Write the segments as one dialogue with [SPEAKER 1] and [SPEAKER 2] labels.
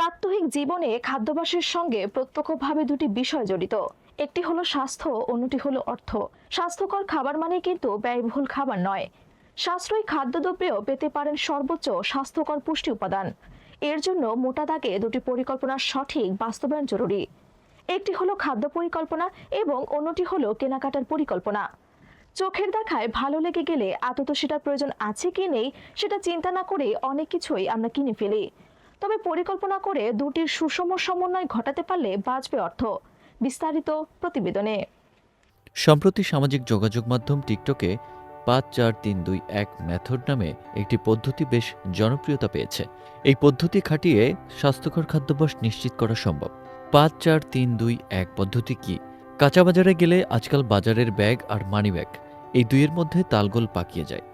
[SPEAKER 1] প্রাত্যহিক জীবনে খাদ্যাভ্যাসের সঙ্গে প্রত্যক্ষভাবে দুটি বিষয় জড়িত। একটি হলো স্বাস্থ্য, অন্যটি হলো অর্থ। স্বাস্থ্যকর খাবার মানে কিন্তু ব্যয়বহুল খাবার নয়। সাশ্রয়ী খাদ্যদ্রব্যেও পেতে পারেন সর্বোচ্চ স্বাস্থ্যকর পুষ্টি উপাদান। এর জন্য মোটা দাগে দুটি পরিকল্পনার সঠিক বাস্তবায়ন জরুরি। একটি হলো খাদ্য পরিকল্পনা এবং অন্যটি হলো কেনাকাটার পরিকল্পনা। চোখের দেখায় ভালো লেগে গেলে আদত সেটার প্রয়োজন আছে কি নেই সেটা চিন্তা না করে অনেক কিছুই আমরা কিনে ফেলি। তবে পরিকল্পনা করে দুটির সুষম সমন্বয় ঘটাতে পারলে বাঁচবে অর্থ। বিস্তারিত প্রতিবেদনে।
[SPEAKER 2] সম্প্রতি সামাজিক যোগাযোগ মাধ্যম টিকটকে ৫-৪-৩-২-১ মেথড নামে একটি পদ্ধতি বেশ জনপ্রিয়তা পেয়েছে। এই পদ্ধতি খাটিয়ে স্বাস্থ্যকর খাদ্যাভ্যাস নিশ্চিত করা সম্ভব। ৫-৪-৩-২-১ পদ্ধতি কি? কাঁচা বাজারে গেলে আজকাল বাজারের ব্যাগ আর মানি ব্যাগ এই দুইয়ের মধ্যে তালগোল পাকিয়ে যায়।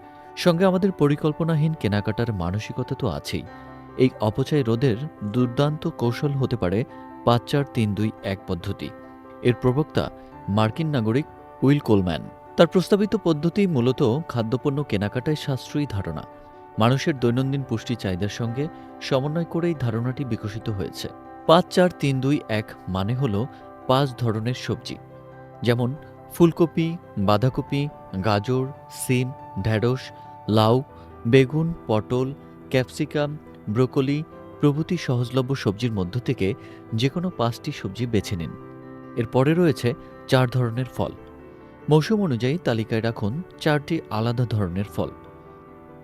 [SPEAKER 2] সঙ্গে আমাদের পরিকল্পনাহীন কেনাকাটার মানসিকতা তো আছেই। এই অপচয় রোধের দুর্দান্ত কৌশল হতে পারে ৫-৪-৩-২-১ পদ্ধতি। এর প্রবক্তা মার্কিন নাগরিক উইল কোলম্যান। তার প্রস্তাবিত পদ্ধতি মূলত খাদ্যপণ্য কেনাকাটায় সাশ্রয়ী ধারণা। মানুষের দৈনন্দিন পুষ্টি চাহিদার সঙ্গে সমন্বয় করেই ধারণাটি বিকশিত হয়েছে। ৫-৪-৩-২-১ মানে হল ৫ ধরনের সবজি, যেমন ফুলকপি, বাঁধাকপি, গাজর, সিম, ঢেঁড়স, লাউ, বেগুন, পটল, ক্যাপসিকাম, ব্রোকলি প্রভৃতি সহজলভ্য সবজির মধ্য থেকে যে কোনো ৫টি সবজি বেছে নিন। এরপরে রয়েছে ৪ ধরনের ফল। মৌসুম অনুযায়ী তালিকায় রাখুন ৪টি আলাদা ধরনের ফল।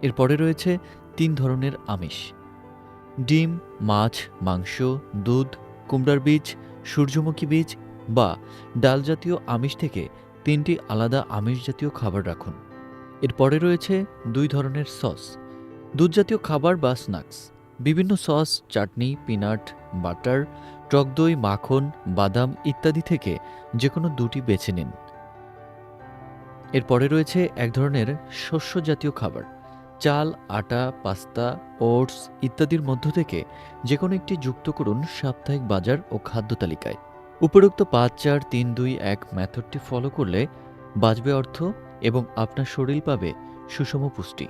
[SPEAKER 2] এরপরে রয়েছে ৩ ধরনের আমিষ: ডিম, মাছ, মাংস, দুধ, কুমড়ার বীজ, সূর্যমুখী বীজ বা ডাল জাতীয় আমিষ থেকে ৩টি আলাদা আমিষ জাতীয় খাবার রাখুন। এরপরে রয়েছে ২ ধরনের সস: দুধ জাতীয় খাবার বা স্ন্যাক্স। বিভিন্ন সস, চাটনি, পিনাট বাটার, টক দই, মাখন, বাদাম ইত্যাদি থেকে যে কোনো ২টি বেছে নিন। এরপরে রয়েছে ১ ধরনের শস্য জাতীয় খাবার: চাল, আটা, পাস্তা, ওটস ইত্যাদির মধ্য থেকে যে কোনো একটি যুক্ত করুন সাপ্তাহিক বাজার ও খাদ্য তালিকায়। উপরোক্ত ৫-৪-৩-২-১ মেথডটি ফলো করলে বাঁচবে অর্থ এবং আপনার শরীর পাবে সুষম পুষ্টি।